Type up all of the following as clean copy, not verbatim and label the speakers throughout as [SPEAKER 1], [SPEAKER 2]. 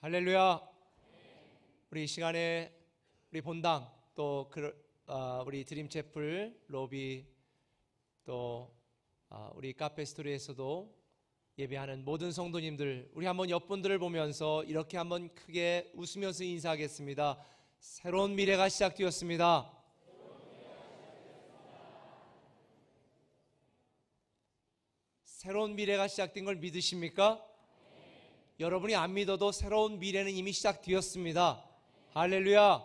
[SPEAKER 1] 할렐루야. 우리 이 시간에 우리 본당 또 우리 드림채플 로비 또 우리 카페 스토리에서도 예배하는 모든 성도님들, 우리 한번 옆분들을 보면서 이렇게 한번 크게 웃으면서 인사하겠습니다. 새로운 미래가 시작되었습니다. 새로운 미래가 시작된 걸 믿으십니까? 여러분이 안 믿어도 새로운 미래는 이미 시작되었습니다. 할렐루야.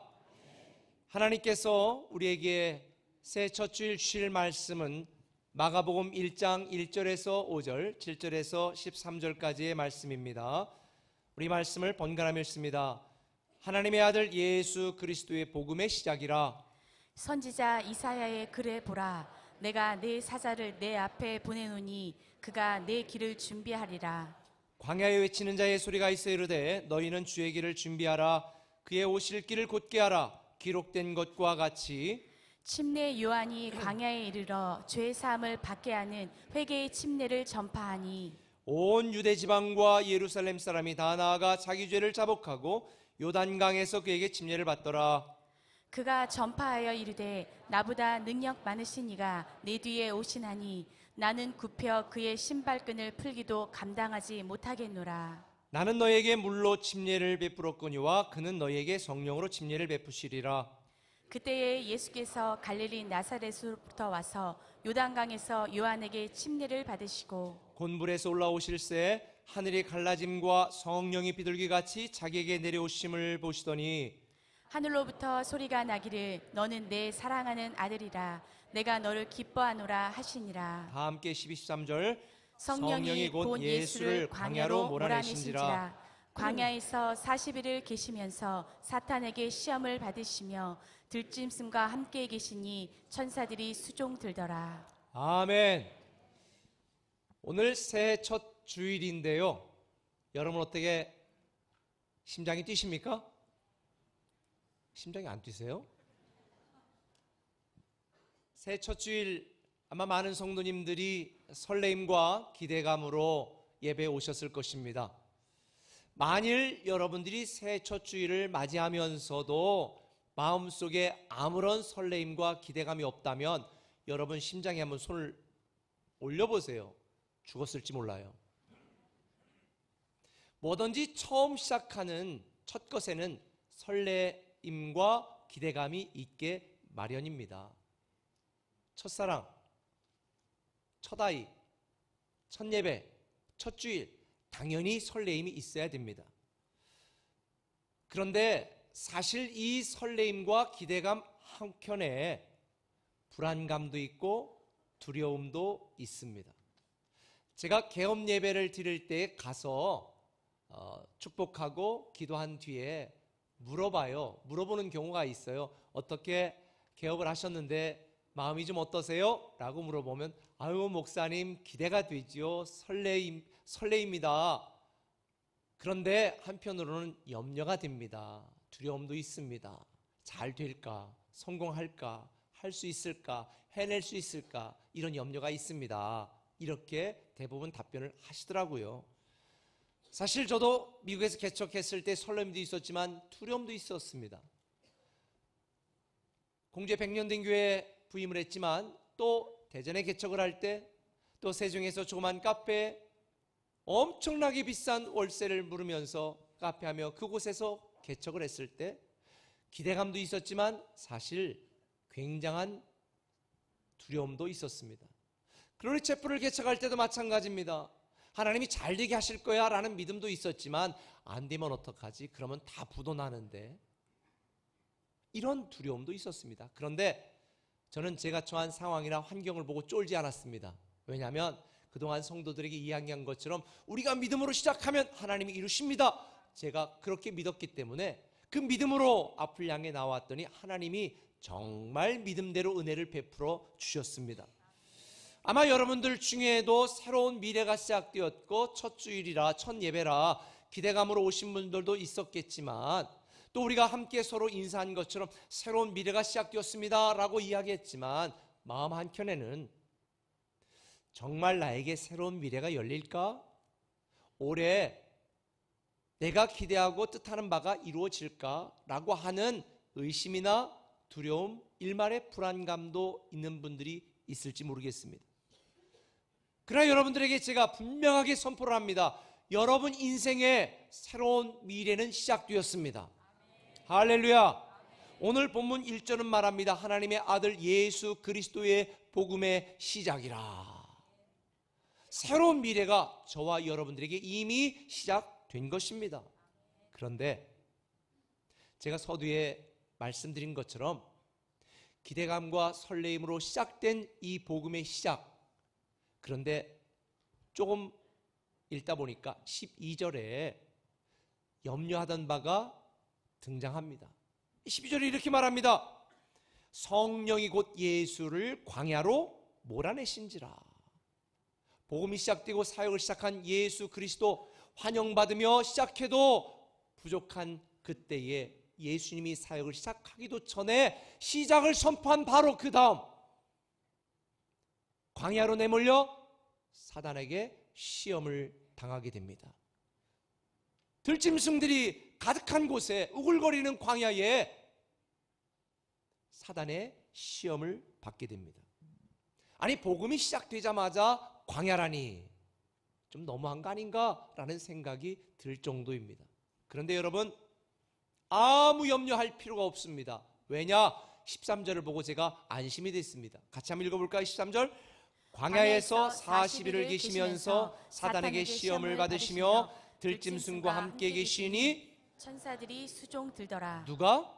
[SPEAKER 1] 하나님께서 우리에게 새 첫 주일 주실 말씀은 마가복음 1장 1절에서 5절, 7절에서 13절까지의 말씀입니다. 우리 말씀을 번갈아 읽습니다. 하나님의 아들 예수 그리스도의 복음의 시작이라.
[SPEAKER 2] 선지자 이사야의 글에 보라, 내가 내 사자를 내 앞에 보내노니 그가 내 길을 준비하리라.
[SPEAKER 1] 광야에 외치는 자의 소리가 있어 이르되 너희는 주의 길을 준비하라. 그의 오실 길을 곧게 하라. 기록된 것과 같이
[SPEAKER 2] 침례 요한이 광야에 이르러 죄 사함을 받게 하는 회개의 침례를 전파하니
[SPEAKER 1] 온 유대 지방과 예루살렘 사람이 다 나아가 자기 죄를 자복하고 요단강에서 그에게 침례를 받더라.
[SPEAKER 2] 그가 전파하여 이르되 나보다 능력 많으신 이가 내 뒤에 오시나니 나는 굽혀 그의 신발끈을 풀기도 감당하지 못하겠노라.
[SPEAKER 1] 나는 너에게 물로 침례를 베풀었거니와 그는 너에게 성령으로 침례를 베푸시리라.
[SPEAKER 2] 그때에 예수께서 갈릴리 나사렛으로부터 와서 요단강에서 요한에게 침례를 받으시고
[SPEAKER 1] 곤불에서 올라오실새 하늘이 갈라짐과 성령이 비둘기같이 자기에게 내려오심을 보시더니
[SPEAKER 2] 하늘로부터 소리가 나기를 너는 내 사랑하는 아들이라 내가 너를 기뻐하노라 하시니라.
[SPEAKER 1] 다 함께 12, 13절
[SPEAKER 2] 성령이 곧 예수를 광야로 몰아내신지라. 광야에서 40일을 계시면서 사탄에게 시험을 받으시며 들짐승과 함께 계시니 천사들이 수종 들더라.
[SPEAKER 1] 아멘. 오늘 새해 첫 주일인데요, 여러분 어떻게 심장이 뛰십니까? 심장이 안 뛰세요? 새해 첫 주일 아마 많은 성도님들이 설레임과 기대감으로 예배에 오셨을 것입니다. 만일 여러분들이 새해 첫 주일을 맞이하면서도 마음속에 아무런 설레임과 기대감이 없다면 여러분 심장에 한번 손을 올려보세요. 죽었을지 몰라요. 뭐든지 처음 시작하는 첫 것에는 설레임과 기대감이 있게 마련입니다. 첫사랑, 첫 아이, 첫 예배, 첫 주일, 당연히 설레임이 있어야 됩니다. 그런데 사실 이 설레임과 기대감 한켠에 불안감도 있고 두려움도 있습니다. 제가 개업 예배를 드릴 때 가서 축복하고 기도한 뒤에 물어보는 경우가 있어요. 어떻게 개업을 하셨는데 마음이 좀 어떠세요? 라고 물어보면 아유 목사님 기대가 되지요. 설레입니다. 그런데 한편으로는 염려가 됩니다. 두려움도 있습니다. 잘 될까? 성공할까? 할 수 있을까? 해낼 수 있을까? 이런 염려가 있습니다. 이렇게 대부분 답변을 하시더라고요. 사실 저도 미국에서 개척했을 때 설렘도 있었지만 두려움도 있었습니다. 공주의 100년 된 교회에 부임을 했지만 또 대전에 개척을 할 때 또 세종에서 조그만 카페 엄청나게 비싼 월세를 물으면서 카페하며 그곳에서 개척을 했을 때 기대감도 있었지만 사실 굉장한 두려움도 있었습니다. 글로리 채플을 개척할 때도 마찬가지입니다. 하나님이 잘 되게 하실 거야 라는 믿음도 있었지만 안 되면 어떡하지? 그러면 다 부도 나는데 이런 두려움도 있었습니다. 그런데 저는 제가 처한 상황이나 환경을 보고 쫄지 않았습니다. 왜냐하면 그동안 성도들에게 이야기한 것처럼 우리가 믿음으로 시작하면 하나님이 이루십니다. 제가 그렇게 믿었기 때문에 그 믿음으로 앞을 향해 나왔더니 하나님이 정말 믿음대로 은혜를 베풀어 주셨습니다. 아마 여러분들 중에도 새로운 미래가 시작되었고 첫 주일이라 첫 예배라 기대감으로 오신 분들도 있었겠지만 또 우리가 함께 서로 인사한 것처럼 새로운 미래가 시작되었습니다 라고 이야기했지만 마음 한켠에는 정말 나에게 새로운 미래가 열릴까? 올해 내가 기대하고 뜻하는 바가 이루어질까라고 하는 의심이나 두려움, 일말의 불안감도 있는 분들이 있을지 모르겠습니다. 그러나 여러분들에게 제가 분명하게 선포를 합니다. 여러분 인생의 새로운 미래는 시작되었습니다. 할렐루야. 오늘 본문 1절은 말합니다. 하나님의 아들 예수 그리스도의 복음의 시작이라. 새로운 미래가 저와 여러분들에게 이미 시작된 것입니다. 그런데 제가 서두에 말씀드린 것처럼 기대감과 설레임으로 시작된 이 복음의 시작, 그런데 조금 읽다 보니까 12절에 염려하던 바가 등장합니다. 12절에 이렇게 말합니다. 성령이 곧 예수를 광야로 몰아내신지라. 복음이 시작되고 사역을 시작한 예수 그리스도 환영받으며 시작해도 부족한 그때에 예수님이 사역을 시작하기도 전에 시작을 선포한 바로 그 다음 광야로 내몰려 사단에게 시험을 당하게 됩니다. 들짐승들이 가득한 곳에 우글거리는 광야에 사단의 시험을 받게 됩니다. 아니, 복음이 시작되자마자 광야라니 좀 너무한 거 아닌가라는 생각이 들 정도입니다. 그런데 여러분, 아무 염려할 필요가 없습니다. 왜냐? 13절을 보고 제가 안심이 됐습니다. 같이 한번 읽어볼까요? 13절. 광야에서 40일을 계시면서 사단에게 시험을 받으시며 들짐승과 함께 계시니
[SPEAKER 2] 천사들이 수종 들더라.
[SPEAKER 1] 누가?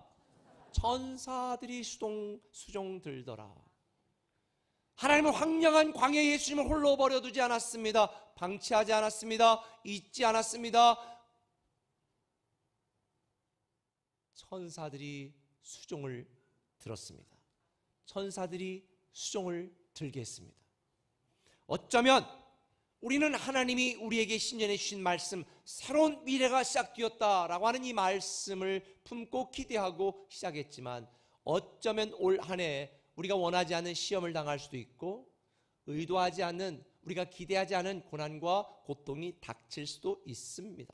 [SPEAKER 1] 천사들이 수종 들더라. 하나님은 황량한 광야에 예수님을 홀로 버려두지 않았습니다. 방치하지 않았습니다. 잊지 않았습니다. 천사들이 수종을 들었습니다. 천사들이 수종을 들게 했습니다. 어쩌면 우리는 하나님이 우리에게 신년해 주신 말씀, 새로운 미래가 시작되었다라고 하는 이 말씀을 품고 기대하고 시작했지만, 어쩌면 올 한 해 우리가 원하지 않는 시험을 당할 수도 있고, 의도하지 않는, 우리가 기대하지 않은 고난과 고통이 닥칠 수도 있습니다.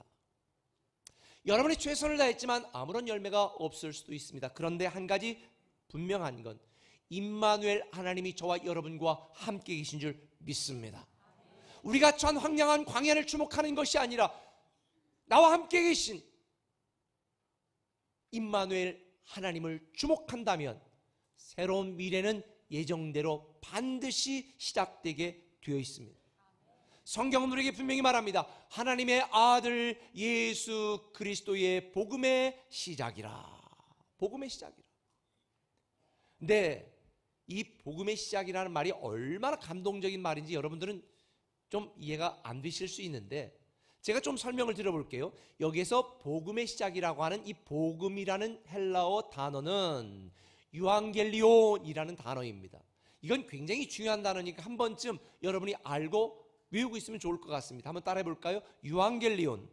[SPEAKER 1] 여러분이 최선을 다했지만 아무런 열매가 없을 수도 있습니다. 그런데 한 가지 분명한 건 임마누엘 하나님이 저와 여러분과 함께 계신 줄 믿습니다. 우리가 전 황량한 광야를 주목하는 것이 아니라 나와 함께 계신 임마누엘 하나님을 주목한다면 새로운 미래는 예정대로 반드시 시작되게 되어 있습니다. 성경은 우리에게 분명히 말합니다. 하나님의 아들 예수 그리스도의 복음의 시작이라. 복음의 시작이라. 근데 이 복음의 시작이라는 말이 얼마나 감동적인 말인지 여러분들은 좀 이해가 안 되실 수 있는데, 제가 좀 설명을 드려볼게요. 여기서 복음의 시작이라고 하는 이 복음이라는 헬라어 단어는 유앙겔리온이라는 단어입니다. 이건 굉장히 중요한 단어니까 한 번쯤 여러분이 알고 외우고 있으면 좋을 것 같습니다. 한번 따라해 볼까요? 유앙겔리온.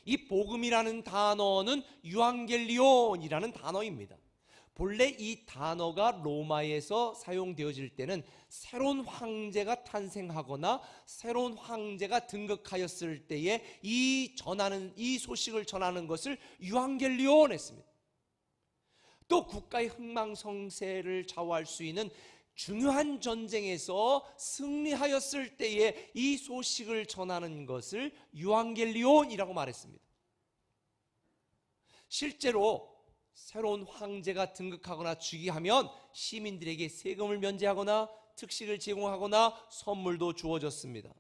[SPEAKER 1] 이 복음이라는 단어는 유앙겔리온이라는 단어입니다. 본래 이 단어가 로마에서 사용되어질 때는 새로운 황제가 탄생하거나 새로운 황제가 등극하였을 때에 이 소식을 전하는 것을 유앙겔리온 했습니다. 또 국가의 흥망성쇠를 좌우할 수 있는 중요한 전쟁에서 승리하였을 때에 이 소식을 전하는 것을 유앙겔리온이라고 말했습니다. 실제로 새로운 황제가 등극하거나 즉위하면 시민들에게 세금을 면제하거나 특식을 제공하거나 선물도 주어졌습니다.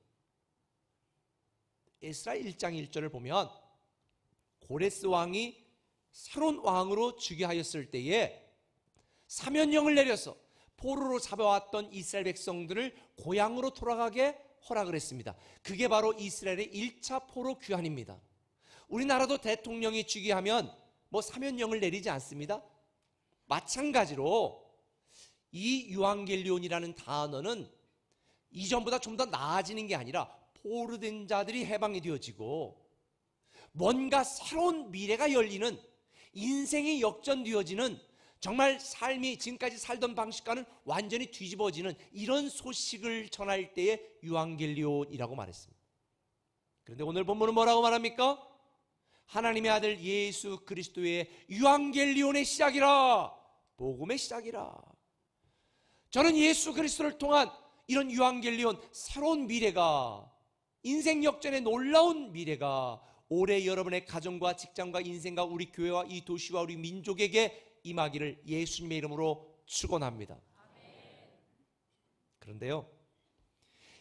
[SPEAKER 1] 에스라 1장 1절을 보면 고레스 왕이 새로운 왕으로 즉위하였을 때에 사면령을 내려서 포로로 잡아왔던 이스라엘 백성들을 고향으로 돌아가게 허락을 했습니다. 그게 바로 이스라엘의 1차 포로 귀환입니다. 우리나라도 대통령이 즉위하면 사면령을 내리지 않습니다. 마찬가지로 이 유앙겔리온이라는 단어는 이전보다 좀 더 나아지는 게 아니라 포로된 자들이 해방이 되어지고 뭔가 새로운 미래가 열리는, 인생이 역전되어지는, 정말 삶이 지금까지 살던 방식과는 완전히 뒤집어지는 이런 소식을 전할 때에 유앙겔리온이라고 말했습니다. 그런데 오늘 본문은 뭐라고 말합니까? 하나님의 아들 예수 그리스도의 유앙겔리온의 시작이라, 복음의 시작이라. 저는 예수 그리스도를 통한 이런 유앙겔리온, 새로운 미래가, 인생 역전의 놀라운 미래가 올해 여러분의 가정과 직장과 인생과 우리 교회와 이 도시와 우리 민족에게 임하기를 예수님의 이름으로 축원합니다. 그런데요,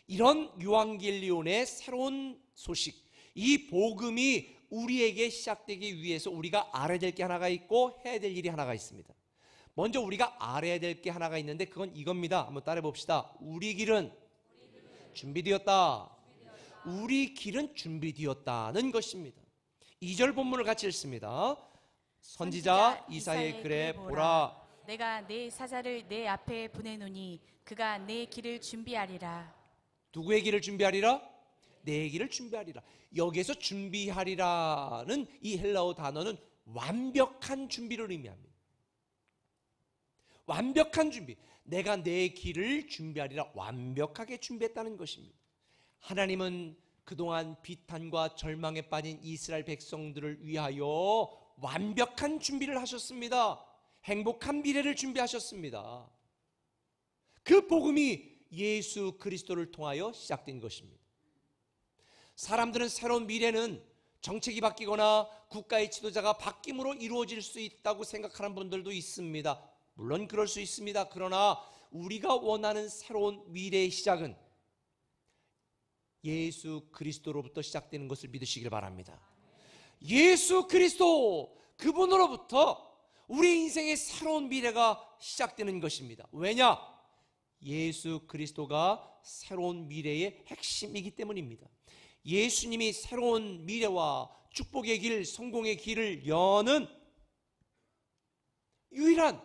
[SPEAKER 1] 이런 유앙겔리온의 새로운 소식, 이 복음이 우리에게 시작되기 위해서 우리가 알아야 될 게 하나가 있고 해야 될 일이 하나가 있습니다. 먼저 우리가 알아야 될 게 하나가 있는데 그건 이겁니다. 한번 따라해 봅시다. 우리 길은 준비되었다. 우리 길은 준비되었다는 것입니다. 2절 본문을 같이 읽습니다. 선지자 이사야의 글에 보라,
[SPEAKER 2] 내가 내 사자를 내 앞에 보내노니 그가 내 길을 준비하리라.
[SPEAKER 1] 누구의 길을 준비하리라? 내 길을 준비하리라. 여기에서 준비하리라는 이 헬라어 단어는 완벽한 준비를 의미합니다. 완벽한 준비. 내가 내 길을 준비하리라. 완벽하게 준비했다는 것입니다. 하나님은 그동안 비탄과 절망에 빠진 이스라엘 백성들을 위하여 완벽한 준비를 하셨습니다. 행복한 미래를 준비하셨습니다. 그 복음이 예수 그리스도를 통하여 시작된 것입니다. 사람들은 새로운 미래는 정책이 바뀌거나 국가의 지도자가 바뀜으로 이루어질 수 있다고 생각하는 분들도 있습니다. 물론 그럴 수 있습니다. 그러나 우리가 원하는 새로운 미래의 시작은 예수 그리스도로부터 시작되는 것을 믿으시길 바랍니다. 예수 그리스도, 그분으로부터 우리 인생의 새로운 미래가 시작되는 것입니다. 왜냐? 예수 그리스도가 새로운 미래의 핵심이기 때문입니다. 예수님이 새로운 미래와 축복의 길, 성공의 길을 여는 유일한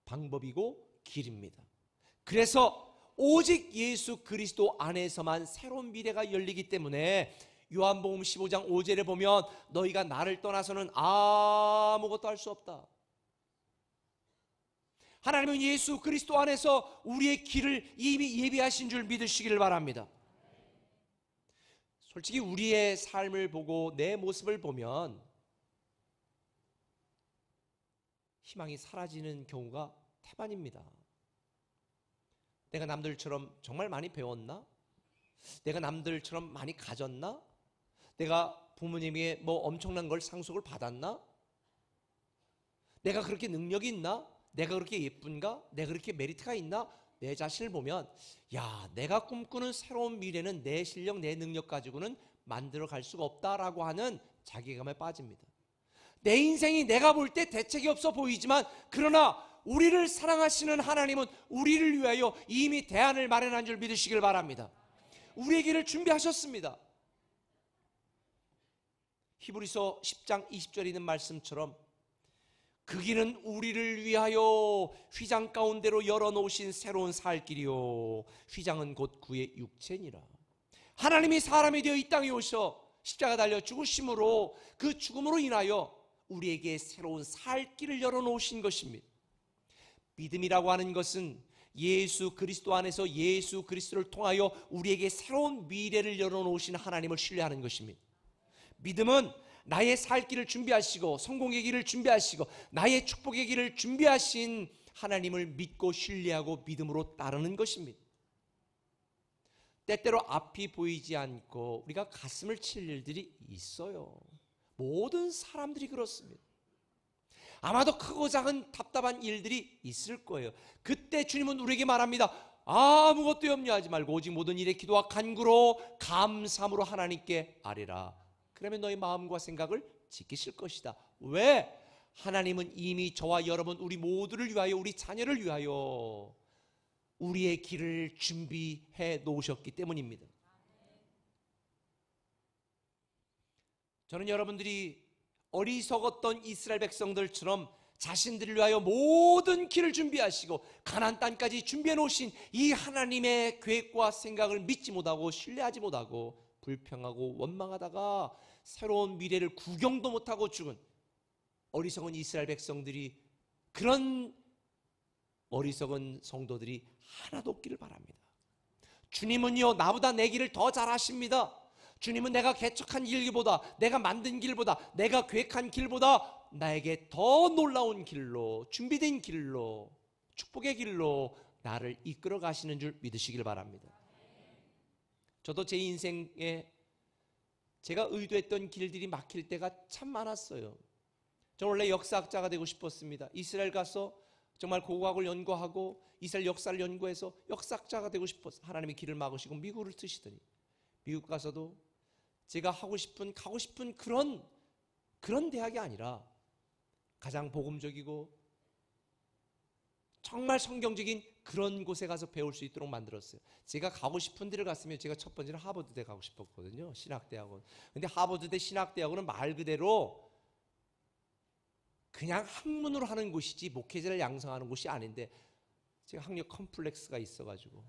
[SPEAKER 1] 방법이고 길입니다. 그래서 오직 예수 그리스도 안에서만 새로운 미래가 열리기 때문에 요한복음 15장 5절에 보면 너희가 나를 떠나서는 아무것도 할 수 없다. 하나님은 예수 그리스도 안에서 우리의 길을 이미 예비하신 줄 믿으시기를 바랍니다. 솔직히 우리의 삶을 보고 내 모습을 보면 희망이 사라지는 경우가 태반입니다. 내가 남들처럼 정말 많이 배웠나? 내가 남들처럼 많이 가졌나? 내가 부모님에게 뭐 엄청난 걸 상속을 받았나? 내가 그렇게 능력이 있나? 내가 그렇게 예쁜가? 내가 그렇게 메리트가 있나? 내 자신을 보면 야, 내가 꿈꾸는 새로운 미래는 내 실력, 내 능력 가지고는 만들어 갈 수가 없다라고 하는 자괴감에 빠집니다. 내 인생이 내가 볼 때 대책이 없어 보이지만 그러나 우리를 사랑하시는 하나님은 우리를 위하여 이미 대안을 마련한 줄 믿으시길 바랍니다. 우리의 길을 준비하셨습니다. 히브리서 10장 20절에 있는 말씀처럼 그 길은 우리를 위하여 휘장 가운데로 열어놓으신 새로운 살 길이요 휘장은 곧 그의 육체니라. 하나님이 사람이 되어 이 땅에 오셔 십자가 달려 죽으심으로 그 죽음으로 인하여 우리에게 새로운 살 길을 열어놓으신 것입니다. 믿음이라고 하는 것은 예수 그리스도 안에서 예수 그리스도를 통하여 우리에게 새로운 미래를 열어놓으신 하나님을 신뢰하는 것입니다. 믿음은 나의 살 길을 준비하시고 성공의 길을 준비하시고 나의 축복의 길을 준비하신 하나님을 믿고 신뢰하고 믿음으로 따르는 것입니다. 때때로 앞이 보이지 않고 우리가 가슴을 칠 일들이 있어요. 모든 사람들이 그렇습니다. 아마도 크고 작은 답답한 일들이 있을 거예요. 그때 주님은 우리에게 말합니다. 아무것도 염려하지 말고 오직 모든 일에 기도와 간구로 감사함으로 하나님께 아뢰라. 그러면 너희 마음과 생각을 지키실 것이다. 왜? 하나님은 이미 저와 여러분 우리 모두를 위하여 우리 자녀를 위하여 우리의 길을 준비해 놓으셨기 때문입니다. 저는 여러분들이 어리석었던 이스라엘 백성들처럼 자신들을 위하여 모든 길을 준비하시고 가나안 땅까지 준비해 놓으신 이 하나님의 계획과 생각을 믿지 못하고 신뢰하지 못하고 불평하고 원망하다가 새로운 미래를 구경도 못하고 죽은 어리석은 이스라엘 백성들이, 그런 어리석은 성도들이 하나도 없기를 바랍니다. 주님은요 나보다 내 길을 더 잘 아십니다. 주님은 내가 개척한 길보다, 내가 만든 길보다, 내가 계획한 길보다 나에게 더 놀라운 길로, 준비된 길로, 축복의 길로 나를 이끌어 가시는 줄 믿으시길 바랍니다. 저도 제 인생에 제가 의도했던 길들이 막힐 때가 참 많았어요. 저 원래 역사학자가 되고 싶었습니다. 이스라엘 가서 정말 고고학을 연구하고 이스라엘 역사를 연구해서 역사학자가 되고 싶었어요. 하나님의 길을 막으시고 미국을 트시더니 미국 가서도 제가 가고 싶은 그런 대학이 아니라 가장 복음적이고 정말 성경적인 그런 곳에 가서 배울 수 있도록 만들었어요. 제가 가고 싶은 데를 갔으면 제가 첫 번째는 하버드대 가고 싶었거든요. 신학대학원. 근데 하버드대 신학대학원은 말 그대로 그냥 학문으로 하는 곳이지 목회자를 양성하는 곳이 아닌데 제가 학력 컴플렉스가 있어가지고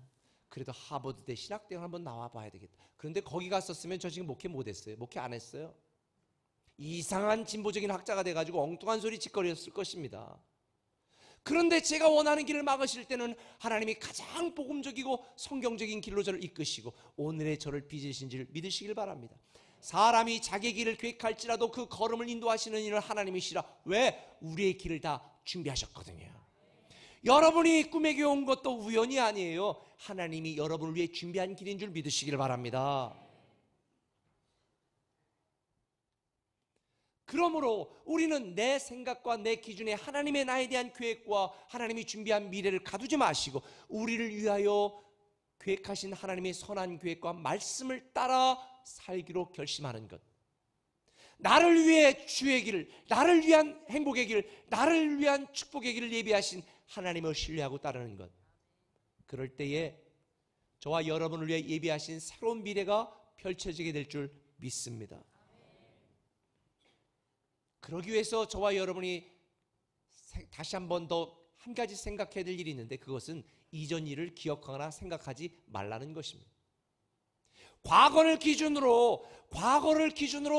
[SPEAKER 1] 그래도 하버드대 신학대학원 한번 나와봐야 되겠다. 그런데 거기 갔었으면 저 지금 목회 못했어요. 목회 안 했어요. 이상한 진보적인 학자가 돼가지고 엉뚱한 소리 짓거리였을 것입니다. 그런데 제가 원하는 길을 막으실 때는 하나님이 가장 복음적이고 성경적인 길로 저를 이끄시고 오늘의 저를 빚으신 줄 믿으시길 바랍니다. 사람이 자기 길을 계획할지라도 그 걸음을 인도하시는 이는 하나님이시라. 왜? 우리의 길을 다 준비하셨거든요. 여러분이 꿈에 온 것도 우연이 아니에요. 하나님이 여러분을 위해 준비한 길인 줄 믿으시길 바랍니다. 그러므로 우리는 내 생각과 내 기준에 하나님의 나에 대한 계획과 하나님이 준비한 미래를 가두지 마시고 우리를 위하여 계획하신 하나님의 선한 계획과 말씀을 따라 살기로 결심하는 것. 나를 위해 주의 길을, 나를 위한 행복의 길, 나를 위한 축복의 길을 예비하신 하나님을 신뢰하고 따르는 것. 그럴 때에 저와 여러분을 위해 예비하신 새로운 미래가 펼쳐지게 될 줄 믿습니다. 그러기 위해서 저와 여러분이 다시 한 번 더 한 가지 생각해야 될 일이 있는데 그것은 이전 일을 기억하거나 생각하지 말라는 것입니다. 과거를 기준으로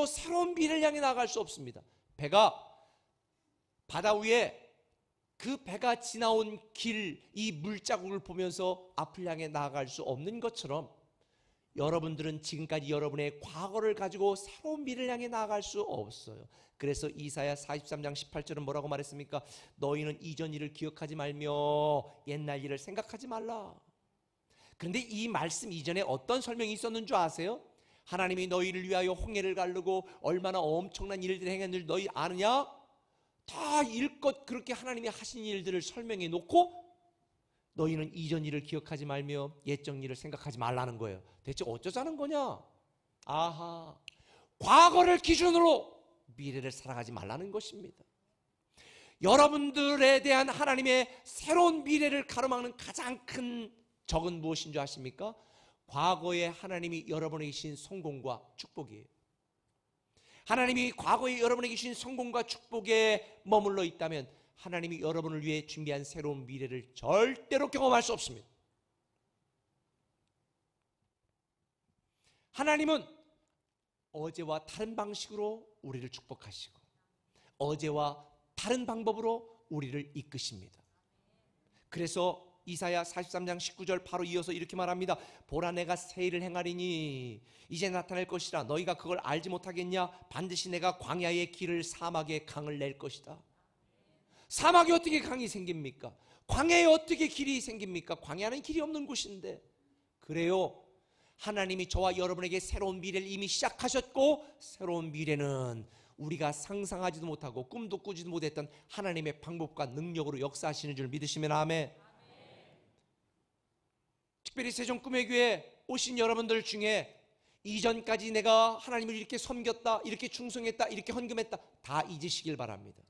[SPEAKER 1] 새로운 미래를 향해 나아갈 수 없습니다. 배가 바다 위에 그 배가 지나온 길, 이 물자국을 보면서 앞을 향해 나아갈 수 없는 것처럼 여러분들은 지금까지 여러분의 과거를 가지고 새로운 미래를 향해 나아갈 수 없어요. 그래서 이사야 43장 18절은 뭐라고 말했습니까? 너희는 이전 일을 기억하지 말며 옛날 일을 생각하지 말라. 그런데 이 말씀 이전에 어떤 설명이 있었는 줄 아세요? 하나님이 너희를 위하여 홍해를 가르고 얼마나 엄청난 일들을 행했는지 너희 아느냐? 다 일껏 그렇게 하나님이 하신 일들을 설명해 놓고 너희는 이전 일을 기억하지 말며 옛적 일을 생각하지 말라는 거예요. 대체 어쩌자는 거냐? 아하, 과거를 기준으로 미래를 살아가지 말라는 것입니다. 여러분들에 대한 하나님의 새로운 미래를 가로막는 가장 큰 적은 무엇인 줄 아십니까? 과거에 하나님이 여러분에게 주신 성공과 축복이에요. 하나님이 과거에 여러분에게 주신 성공과 축복에 머물러 있다면 하나님이 여러분을 위해 준비한 새로운 미래를 절대로 경험할 수 없습니다. 하나님은 어제와 다른 방식으로 우리를 축복하시고 어제와 다른 방법으로 우리를 이끄십니다. 그래서 이사야 43장 19절 바로 이어서 이렇게 말합니다. 보라 내가 새 일을 행하리니 이제 나타날 것이라 너희가 그걸 알지 못하겠냐? 반드시 내가 광야의 길을 사막에 강을 낼 것이다. 사막에 어떻게 강이 생깁니까? 광야에 어떻게 길이 생깁니까? 광야는 길이 없는 곳인데. 그래요, 하나님이 저와 여러분에게 새로운 미래를 이미 시작하셨고 새로운 미래는 우리가 상상하지도 못하고 꿈도 꾸지도 못했던 하나님의 방법과 능력으로 역사하시는 줄 믿으시면 아멘. 특별히 세종 꿈의 교회 오신 여러분들 중에 이전까지 내가 하나님을 이렇게 섬겼다, 이렇게 충성했다, 이렇게 헌금했다 다 잊으시길 바랍니다.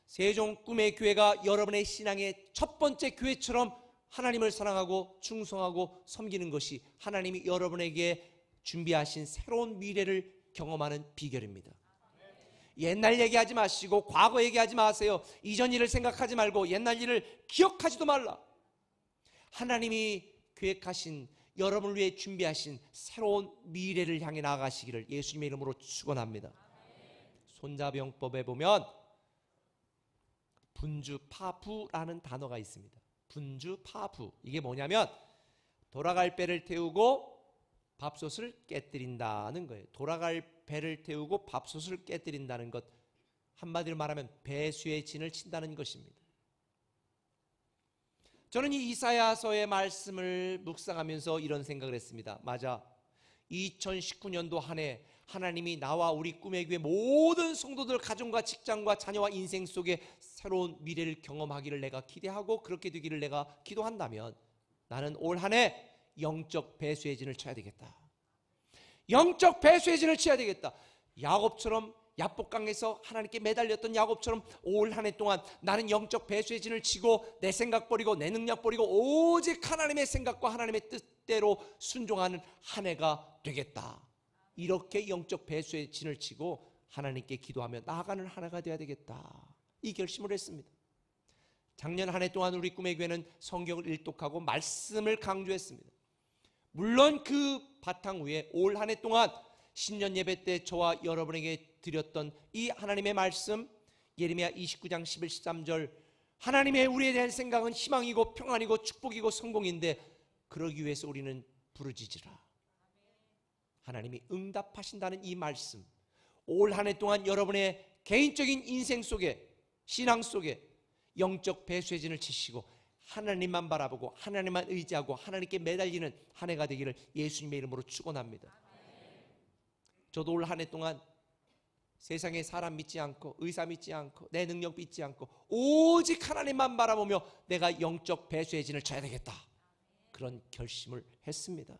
[SPEAKER 1] 세종 꿈의 교회가 여러분의 신앙의 첫 번째 교회처럼 하나님을 사랑하고 충성하고 섬기는 것이 하나님이 여러분에게 준비하신 새로운 미래를 경험하는 비결입니다. 옛날 얘기하지 마시고 과거 얘기하지 마세요. 이전 일을 생각하지 말고 옛날 일을 기억하지도 말라. 하나님이 계획하신 여러분을 위해 준비하신 새로운 미래를 향해 나아가시기를 예수님의 이름으로 축원합니다. 손자병법에 보면 분주파부라는 단어가 있습니다. 분주파부, 이게 뭐냐면 돌아갈 배를 태우고 밥솥을 깨뜨린다는 거예요. 돌아갈 배를 태우고 밥솥을 깨뜨린다는 것, 한마디로 말하면 배수의 진을 친다는 것입니다. 저는 이 이사야서의 말씀을 묵상하면서 이런 생각을 했습니다. 맞아, 2019년도 한 해 하나님이 나와 우리 꿈의 교회 모든 성도들 가정과 직장과 자녀와 인생 속에 새로운 미래를 경험하기를 내가 기대하고 그렇게 되기를 내가 기도한다면 나는 올 한 해 영적 배수의 진을 쳐야 되겠다. 영적 배수의 진을 쳐야 되겠다. 야곱처럼 야복강에서 하나님께 매달렸던 야곱처럼 올 한 해 동안 나는 영적 배수의 진을 치고 내 생각 버리고 내 능력 버리고 오직 하나님의 생각과 하나님의 뜻대로 순종하는 한 해가 되겠다. 이렇게 영적 배수의 진을 치고 하나님께 기도하며 나아가는 한 해가 되어야 되겠다. 이 결심을 했습니다. 작년 한 해 동안 우리 꿈의 교회는 성경을 일독하고 말씀을 강조했습니다. 물론 그 바탕 위에 올 한 해 동안 신년 예배 때 저와 여러분에게 드렸던 이 하나님의 말씀, 예레미야 29장 11, 13절, 하나님의 우리에 대한 생각은 희망이고 평안이고 축복이고 성공인데 그러기 위해서 우리는 부르짖으라. 하나님이 응답하신다는 이 말씀, 올 한 해 동안 여러분의 개인적인 인생 속에, 신앙 속에 영적 배수의 진을 치시고 하나님만 바라보고 하나님만 의지하고 하나님께 매달리는 한 해가 되기를 예수님의 이름으로 축원합니다. 저도 올 한 해 동안 세상에 사람 믿지 않고 의사 믿지 않고 내 능력 믿지 않고 오직 하나님만 바라보며 내가 영적 배수의 진을 쳐야 되겠다, 그런 결심을 했습니다.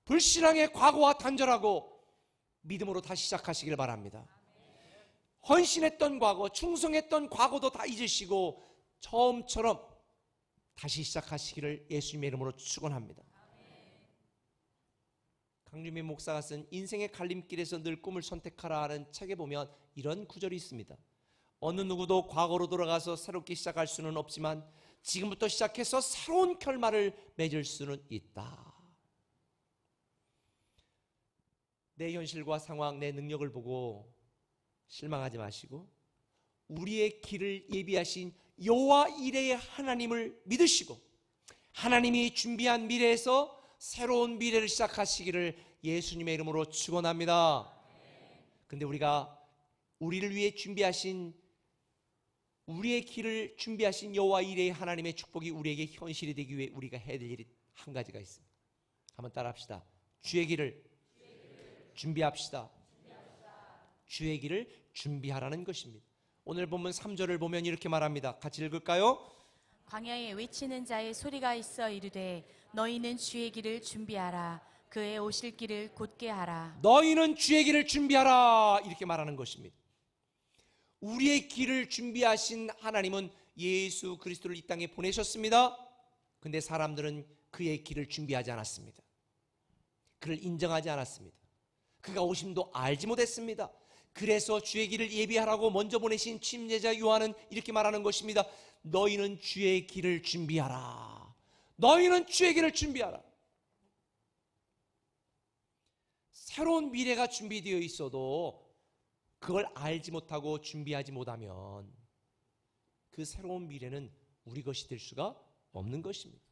[SPEAKER 1] 불신앙의 과거와 단절하고 믿음으로 다시 시작하시길 바랍니다. 헌신했던 과거, 충성했던 과거도 다 잊으시고 처음처럼 다시 시작하시기를 예수님의 이름으로 축원합니다. 강림의 목사가 쓴 인생의 갈림길에서 늘 꿈을 선택하라 하는 책에 보면 이런 구절이 있습니다. 어느 누구도 과거로 돌아가서 새롭게 시작할 수는 없지만 지금부터 시작해서 새로운 결말을 맺을 수는 있다. 내 현실과 상황, 내 능력을 보고 실망하지 마시고 우리의 길을 예비하신 여호와 이레의 하나님을 믿으시고 하나님이 준비한 미래에서 새로운 미래를 시작하시기를 예수님의 이름으로 축원합니다. 근데 우리가 우리를 위해 준비하신, 우리의 길을 준비하신 여호와 이레의 하나님의 축복이 우리에게 현실이 되기 위해 우리가 해야 될 일이 한 가지가 있습니다. 한번 따라합시다. 주의 길을 준비합시다. 주의 길을 준비하라는 것입니다. 오늘 본문 3절을 보면 이렇게 말합니다. 같이 읽을까요?
[SPEAKER 2] 광야에 외치는 자의 소리가 있어 이르되 너희는 주의 길을 준비하라. 그의 오실 길을 곧게 하라.
[SPEAKER 1] 너희는 주의 길을 준비하라, 이렇게 말하는 것입니다. 우리의 길을 준비하신 하나님은 예수 그리스도를 이 땅에 보내셨습니다. 근데 사람들은 그의 길을 준비하지 않았습니다. 그를 인정하지 않았습니다. 그가 오심도 알지 못했습니다. 그래서 주의 길을 예비하라고 먼저 보내신 침례자 요한은 이렇게 말하는 것입니다. 너희는 주의 길을 준비하라. 너희는 주의 길을 준비하라. 새로운 미래가 준비되어 있어도 그걸 알지 못하고 준비하지 못하면 그 새로운 미래는 우리 것이 될 수가 없는 것입니다.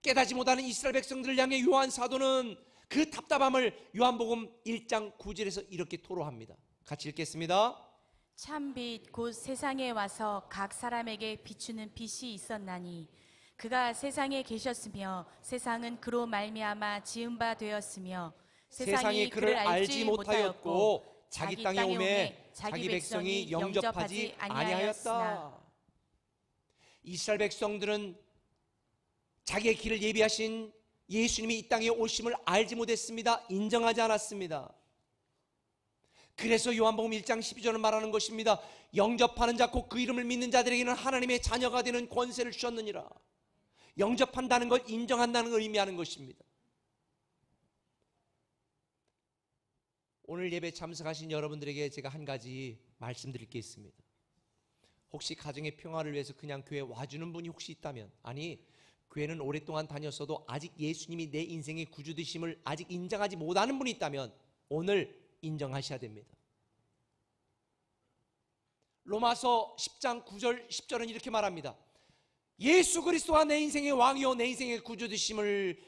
[SPEAKER 1] 깨닫지 못하는 이스라엘 백성들을 향해 요한 사도는 그 답답함을 요한복음 1장 9절에서 이렇게 토로합니다. 같이 읽겠습니다.
[SPEAKER 2] 참빛 곧 세상에 와서 각 사람에게 비추는 빛이 있었나니 그가 세상에 계셨으며 세상은 그로 말미암아 지은 바 되었으며 세상이 그를 알지 못하였고 자기 땅에 오매 자기 백성이 영접하지 아니하였다.
[SPEAKER 1] 이스라엘 백성들은 자기의 길을 예비하신 예수님이 이 땅에 오심을 알지 못했습니다. 인정하지 않았습니다. 그래서 요한복음 1장 12절을 말하는 것입니다. 영접하는 자 곧 그 이름을 믿는 자들에게는 하나님의 자녀가 되는 권세를 주셨느니라. 영접한다는 걸 인정한다는 걸 의미하는 것입니다. 오늘 예배 참석하신 여러분들에게 제가 한 가지 말씀드릴 게 있습니다. 혹시 가정의 평화를 위해서 그냥 교회 와주는 분이 혹시 있다면, 아니 교회는 오랫동안 다녔어도 아직 예수님이 내 인생의 구주 되심을 아직 인정하지 못하는 분이 있다면 오늘 인정하셔야 됩니다. 로마서 10장 9절 10절은 이렇게 말합니다. 예수 그리스도가 내 인생의 왕이요 내 인생의 구주 되심을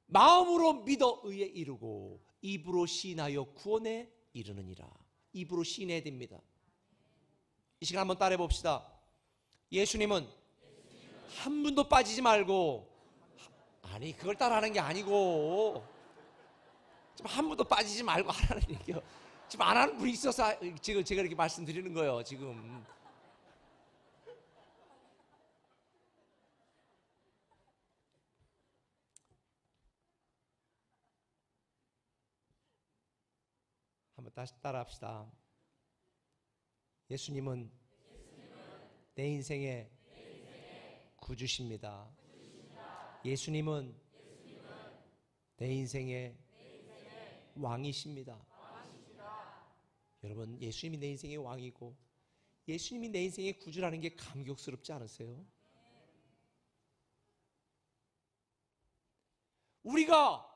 [SPEAKER 1] 마음으로 믿어 의에 이르고 입으로 시인하여 구원에 이르느니라. 입으로 시인해야 됩니다. 이 시간 한번 따라해 봅시다. 예수님은 한 분도 빠지지 말고, 아니 그걸 따라하는 게 아니고 지금 한 분도 빠지지 말고 하라는 얘기요. 지금 안 하는 분이 있어서 지금 제가 이렇게 말씀드리는 거예요. 지금 한번 다시 따라합시다. 예수님은 내 인생의 구주십니다. 예수님은 내 인생의 왕이십니다. 여러분, 예수님이 내 인생의 왕이고 예수님이 내 인생의 구주라는 게 감격스럽지 않으세요? 우리가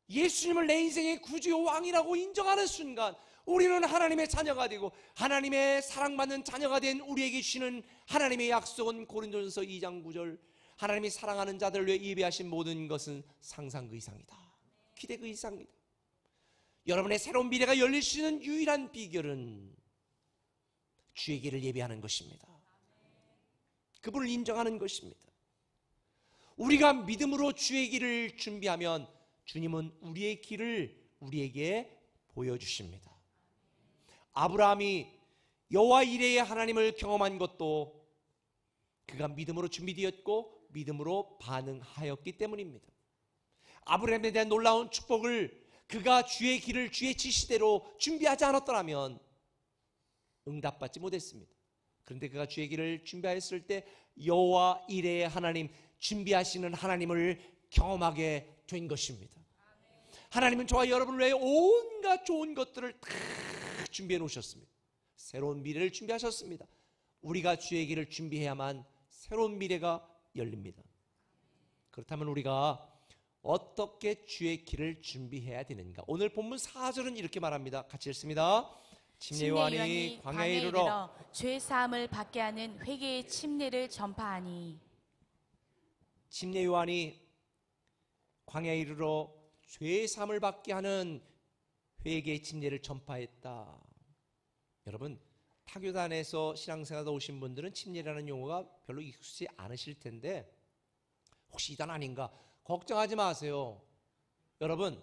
[SPEAKER 1] 예수님을 내 인생의 구주요 왕이라고 인정하는 순간 우리는 하나님의 자녀가 되고 하나님의 사랑받는 자녀가 된 우리에게 주시는 하나님의 약속은 고린도전서 2장 9절, 하나님이 사랑하는 자들을 위해 예비하신 모든 것은 상상 그 이상이다. 기대 그 이상이다. 여러분의 새로운 미래가 열릴 수 있는 유일한 비결은 주의 길을 예비하는 것입니다. 그분을 인정하는 것입니다. 우리가 믿음으로 주의 길을 준비하면 주님은 우리의 길을 우리에게 보여주십니다. 아브라함이 여호와 이레의 하나님을 경험한 것도 그가 믿음으로 준비되었고 믿음으로 반응하였기 때문입니다. 아브라함에 대한 놀라운 축복을 그가 주의 길을 주의 지시대로 준비하지 않았더라면 응답받지 못했습니다. 그런데 그가 주의 길을 준비하였을 때 여호와 이레의 하나님, 준비하시는 하나님을 경험하게 된 것입니다. 하나님은 저와 여러분을 위해 온갖 좋은 것들을 다 준비해 놓으셨습니다. 새로운 미래를 준비하셨습니다. 우리가 주의 길을 준비해야만 새로운 미래가 열립니다. 그렇다면 우리가 어떻게 주의 길을 준비해야 되는가? 오늘 본문 4절은 이렇게 말합니다. 같이 읽습니다. 침례 요한이 광야에 이르러
[SPEAKER 2] 죄 사함을 받게 하는 회개의 침례를 전파하니.
[SPEAKER 1] 침례 요한이 광야에 이르러 죄 사함을 받게 하는 회개의 침례를 전파했다. 여러분, 타교단에서 신앙생활에 오신 분들은 침례라는 용어가 별로 익숙지 않으실 텐데 혹시 이단 아닌가 걱정하지 마세요. 여러분,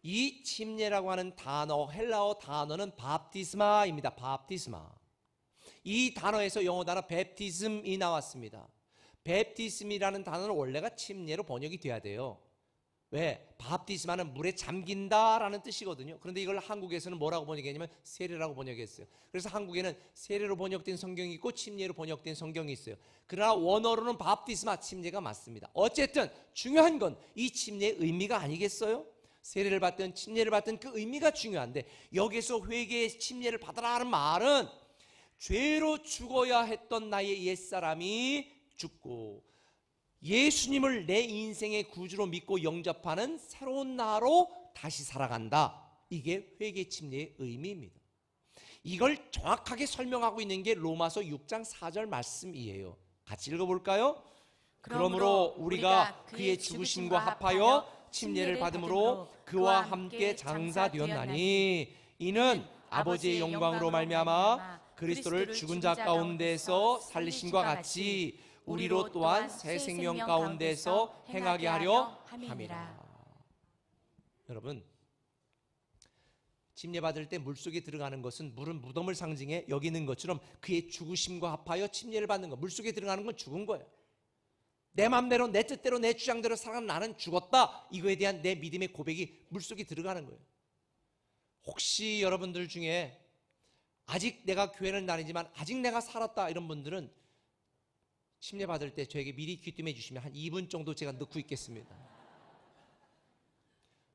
[SPEAKER 1] 이 침례라고 하는 단어, 헬라어 단어는 바프티스마입니다. 바프티스마. 이 단어에서 영어 단어 베프티즘이 나왔습니다. 베프티즘이라는 단어는 원래가 침례로 번역이 돼야 돼요. 왜? 바프티스마는 물에 잠긴다라는 뜻이거든요. 그런데 이걸 한국에서는 뭐라고 번역했냐면 세례라고 번역했어요. 그래서 한국에는 세례로 번역된 성경이 있고 침례로 번역된 성경이 있어요. 그러나 원어로는 바프티스마, 침례가 맞습니다. 어쨌든 중요한 건 이 침례의 의미가 아니겠어요? 세례를 받든 침례를 받든 그 의미가 중요한데 여기서 회개의 침례를 받아라 하는 말은 죄로 죽어야 했던 나의 옛사람이 죽고 예수님을 내 인생의 구주로 믿고 영접하는 새로운 나로 다시 살아간다. 이게 회개 침례의 의미입니다. 이걸 정확하게 설명하고 있는 게 로마서 6장 4절 말씀이에요. 같이 읽어볼까요? 그러므로 우리가 그의 죽으심과 합하여 침례를 받음으로 그와 함께 장사되었나니 이는 아버지의 영광으로 말미암아 그리스도를 죽은 자 가운데서 살리심과 같이 우리로 또한 새 생명 가운데서 행하게 하려 함이라. 여러분, 침례 받을 때 물속에 들어가는 것은 물은 무덤을 상징해 여기는 것처럼 그의 죽으심과 합하여 침례를 받는 것. 물속에 들어가는 건 죽은 거예요. 내 맘대로 내 뜻대로 내 주장대로 살아가는 나는 죽었다. 이거에 대한 내 믿음의 고백이 물속에 들어가는 거예요. 혹시 여러분들 중에 아직 내가 교회는 다니지만 아직 내가 살았다 이런 분들은 침례 받을 때 저에게 미리 귀뜸해 주시면 한 2분 정도 제가 넣고 있겠습니다.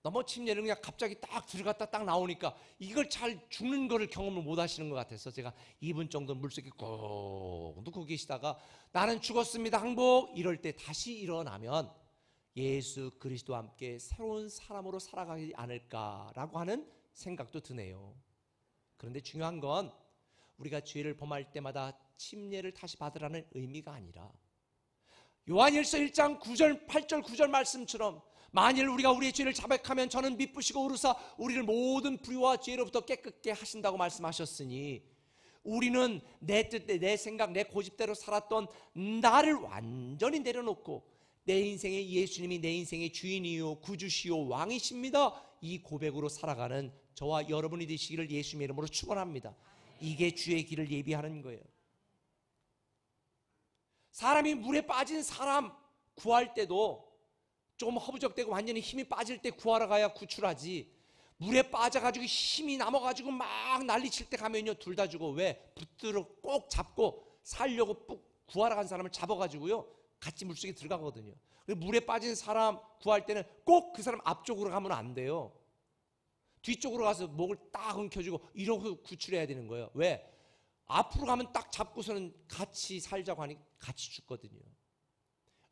[SPEAKER 1] 너무 침례를 그냥 갑자기 딱 들어갔다 딱 나오니까 이걸 잘 죽는 거를 경험을 못 하시는 것 같아서 제가 2분 정도 물속에 꼭 넣고 계시다가 나는 죽었습니다 항복 이럴 때 다시 일어나면 예수 그리스도와 함께 새로운 사람으로 살아가지 않을까라고 하는 생각도 드네요. 그런데 중요한 건 우리가 죄를 범할 때마다 침례를 다시 받으라는 의미가 아니라 요한일서 1장 9절 8절 9절 말씀처럼 만일 우리가 우리의 죄를 자백하면 저는 미쁘시고 의로사 우리를 모든 불의와 죄로부터 깨끗게 하신다고 말씀하셨으니, 우리는 내 뜻, 내 생각, 내 고집대로 살았던 나를 완전히 내려놓고 내 인생에 예수님이 내 인생의 주인이요 구주시요 왕이십니다, 이 고백으로 살아가는 저와 여러분이 되시기를 예수님의 이름으로 축원합니다. 이게 주의 길을 예비하는 거예요. 사람이 물에 빠진 사람 구할 때도 조금 허부적대고 완전히 힘이 빠질 때 구하러 가야 구출하지, 물에 빠져가지고 힘이 남아가지고 막 난리칠 때 가면요 둘 다 죽어. 왜? 붙들어 꼭 잡고 살려고 ปุ๊ 구하러 간 사람을 잡아가지고요 같이 물속에 들어가거든요. 물에 빠진 사람 구할 때는 꼭 그 사람 앞쪽으로 가면 안 돼요. 뒤쪽으로 가서 목을 딱 움켜쥐고 이러고 구출해야 되는 거예요. 왜? 앞으로 가면 딱 잡고서는 같이 살자고 하니 같이 죽거든요.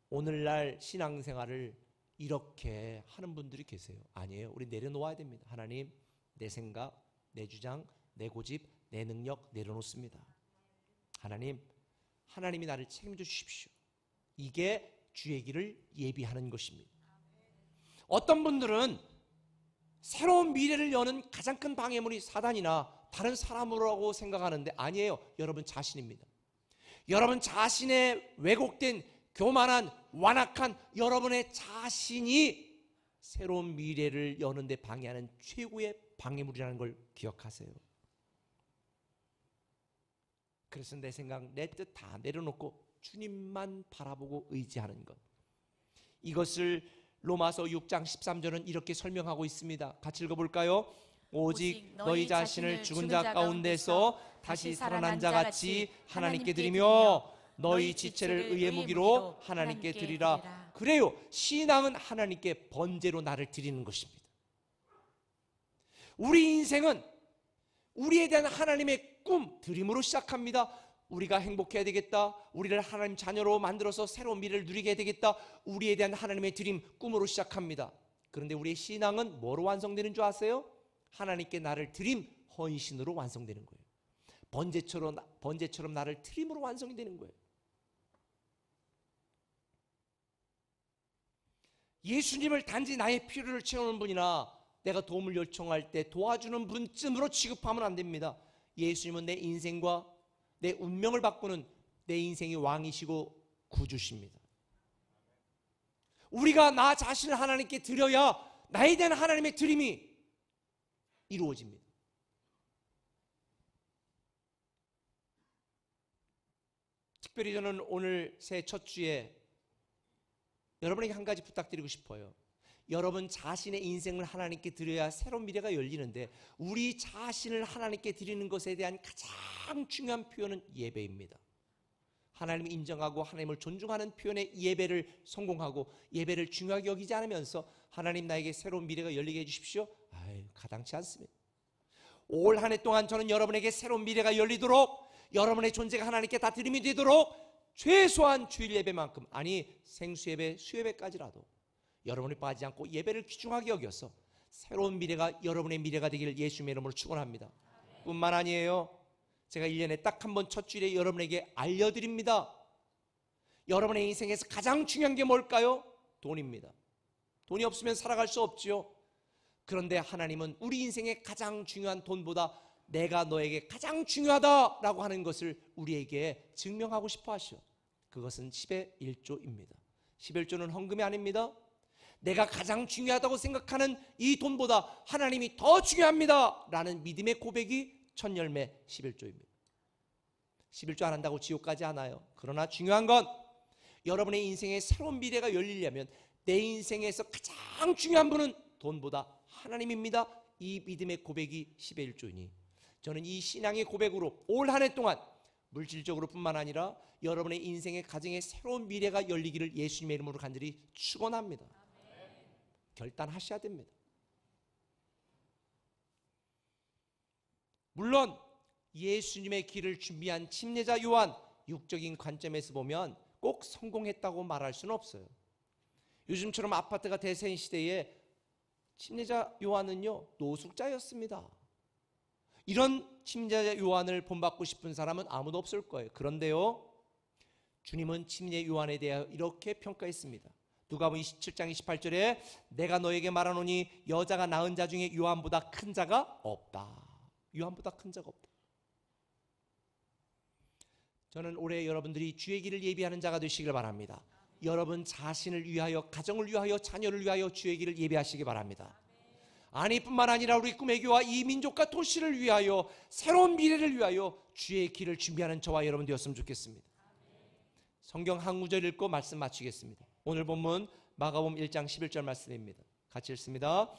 [SPEAKER 1] 오늘날 신앙생활을 이렇게 하는 분들이 계세요. 아니에요. 우리 내려놓아야 됩니다. 하나님, 내 생각, 내 주장, 내 고집, 내 능력 내려놓습니다. 하나님, 하나님이 나를 책임져 주십시오. 이게 주의 길을 예비하는 것입니다. 어떤 분들은 새로운 미래를 여는 가장 큰 방해물이 사단이나 다른 사람으로라고 생각하는데 아니에요. 여러분 자신입니다. 여러분 자신의 왜곡된 교만한 완악한 여러분의 자신이 새로운 미래를 여는 데 방해하는 최고의 방해물이라는 걸 기억하세요. 그래서 내 생각, 내 뜻 다 내려놓고 주님만 바라보고 의지하는 것, 이것을 로마서 6장 13절은 이렇게 설명하고 있습니다. 같이 읽어볼까요? 오직 너희 자신을 죽은 자 가운데서 다시 살아난 자 같이 하나님께 드리며 너희 지체를 의의 무기로 하나님께 드리라. 그래요. 신앙은 하나님께 번제로 나를 드리는 것입니다. 우리 인생은 우리에 대한 하나님의 꿈, 드림으로 시작합니다. 우리가 행복해야 되겠다, 우리를 하나님 자녀로 만들어서 새로운 미래를 누리게 해야 되겠다, 우리에 대한 하나님의 드림, 꿈으로 시작합니다. 그런데 우리의 신앙은 뭐로 완성되는 줄 아세요? 하나님께 나를 드림, 헌신으로 완성되는 거예요. 번제처럼 나를 드림으로 완성이 되는 거예요. 예수님을 단지 나의 필요를 채우는 분이나 내가 도움을 요청할 때 도와주는 분쯤으로 취급하면 안 됩니다. 예수님은 내 인생과 내 운명을 바꾸는 내 인생의 왕이시고 구주십니다. 우리가 나 자신을 하나님께 드려야 나에 대한 하나님의 드림이 이루어집니다. 특별히 저는 오늘 새해 첫 주에 여러분에게 한 가지 부탁드리고 싶어요. 여러분 자신의 인생을 하나님께 드려야 새로운 미래가 열리는데, 우리 자신을 하나님께 드리는 것에 대한 가장 중요한 표현은 예배입니다. 하나님을 인정하고 하나님을 존중하는 표현의 예배를 성공하고 예배를 중요하게 여기지 않으면서 하나님 나에게 새로운 미래가 열리게 해주십시오, 가당치 않습니다. 올 한 해 동안 저는 여러분에게 새로운 미래가 열리도록, 여러분의 존재가 하나님께 다 드림이 되도록 최소한 주일 예배만큼, 아니 생수예배, 수예배까지라도 여러분이 빠지지 않고 예배를 귀중하게 여겨서 새로운 미래가 여러분의 미래가 되기를 예수님의 이름으로 축원합니다. 뿐만 아니에요. 제가 1년에 딱 한 번 첫 주일에 여러분에게 알려드립니다. 여러분의 인생에서 가장 중요한 게 뭘까요? 돈입니다. 돈이 없으면 살아갈 수 없지요. 그런데 하나님은 우리 인생의 가장 중요한 돈보다 내가 너에게 가장 중요하다라고 하는 것을 우리에게 증명하고 싶어 하시오. 그것은 10의 1조입니다. 11조는 헌금이 아닙니다. 내가 가장 중요하다고 생각하는 이 돈보다 하나님이 더 중요합니다 라는 믿음의 고백이 첫 열매 11조입니다. 11조 안 한다고 지옥 가지 않아요. 그러나 중요한 건 여러분의 인생에 새로운 미래가 열리려면 내 인생에서 가장 중요한 분은 돈보다 하나님입니다. 이 믿음의 고백이 10의 1조이니 저는 이 신앙의 고백으로 올 한 해 동안 물질적으로 뿐만 아니라 여러분의 인생의 가정의 새로운 미래가 열리기를 예수님의 이름으로 간절히 축원합니다. 결단하셔야 됩니다. 물론 예수님의 길을 준비한 침례자 요한, 육적인 관점에서 보면 꼭 성공했다고 말할 수는 없어요. 요즘처럼 아파트가 대세인 시대에 침례자 요한은요 노숙자였습니다. 이런 침례자 요한을 본받고 싶은 사람은 아무도 없을 거예요. 그런데요, 주님은 침례 요한에 대하여 이렇게 평가했습니다. 누가복음 27장 28절에 내가 너에게 말하노니 여자가 낳은 자 중에 요한보다 큰 자가 없다. 요한보다 큰 자가 없다. 저는 올해 여러분들이 주의 길을 예비하는 자가 되시길 바랍니다. 여러분 자신을 위하여, 가정을 위하여, 자녀를 위하여 주의 길을 예비하시기 바랍니다. 아니 뿐만 아니라 우리 꿈의 교와 이 민족과 도시를 위하여, 새로운 미래를 위하여 주의 길을 준비하는 저와 여러분 되었으면 좋겠습니다. 성경 한 구절 읽고 말씀 마치겠습니다. 오늘 본문 마가복음 1장 11절 말씀입니다. 같이 읽습니다.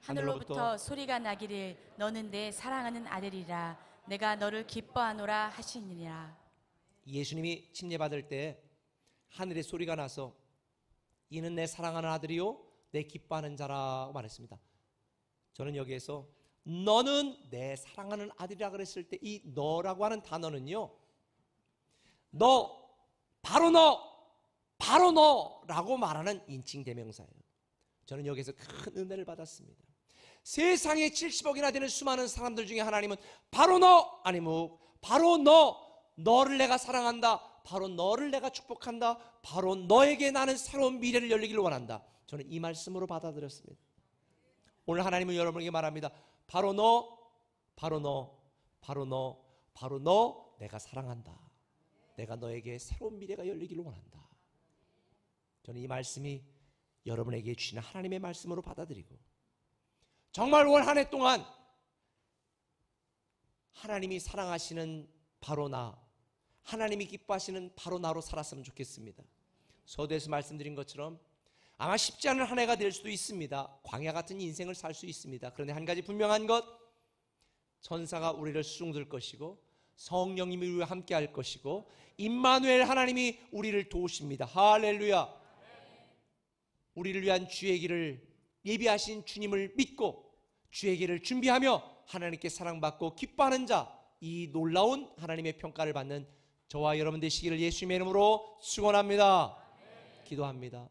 [SPEAKER 2] 하늘로부터 소리가 나기를 너는 내 사랑하는 아들이라 내가 너를 기뻐하노라 하시니라.
[SPEAKER 1] 예수님이 침례받을 때 하늘에 소리가 나서 이는 내 사랑하는 아들이요 내 기뻐하는 자라고 말했습니다. 저는 여기에서 너는 내 사랑하는 아들이라 그랬을 때 이 너라고 하는 단어는요, 너, 바로 너라고 말하는 인칭 대명사예요. 저는 여기에서 큰 은혜를 받았습니다. 세상에 70억이나 되는 수많은 사람들 중에 하나님은 바로 너, 아니면 바로 너를 내가 사랑한다, 바로 너를 내가 축복한다, 바로 너에게 나는 새로운 미래를 열리기를 원한다. 저는 이 말씀으로 받아들였습니다. 오늘 하나님은 여러분에게 말합니다. 바로 너 내가 사랑한다. 내가 너에게 새로운 미래가 열리기를 원한다. 저는 이 말씀이 여러분에게 주시는 하나님의 말씀으로 받아들이고, 정말 올 한 해 동안 하나님이 사랑하시는 바로 나, 하나님이 기뻐하시는 바로 나로 살았으면 좋겠습니다. 서두에서 말씀드린 것처럼 아마 쉽지 않은 한 해가 될 수도 있습니다. 광야 같은 인생을 살 수 있습니다. 그런데 한 가지 분명한 것, 천사가 우리를 수중들 것이고 성령님이 우리와 함께 할 것이고 임마누엘 하나님이 우리를 도우십니다. 할렐루야. 우리를 위한 주의 길을 예비하신 주님을 믿고 주의 길을 준비하며 하나님께 사랑받고 기뻐하는 자, 이 놀라운 하나님의 평가를 받는 저와 여러분 되시기를 예수님의 이름으로 축원합니다. 기도합니다.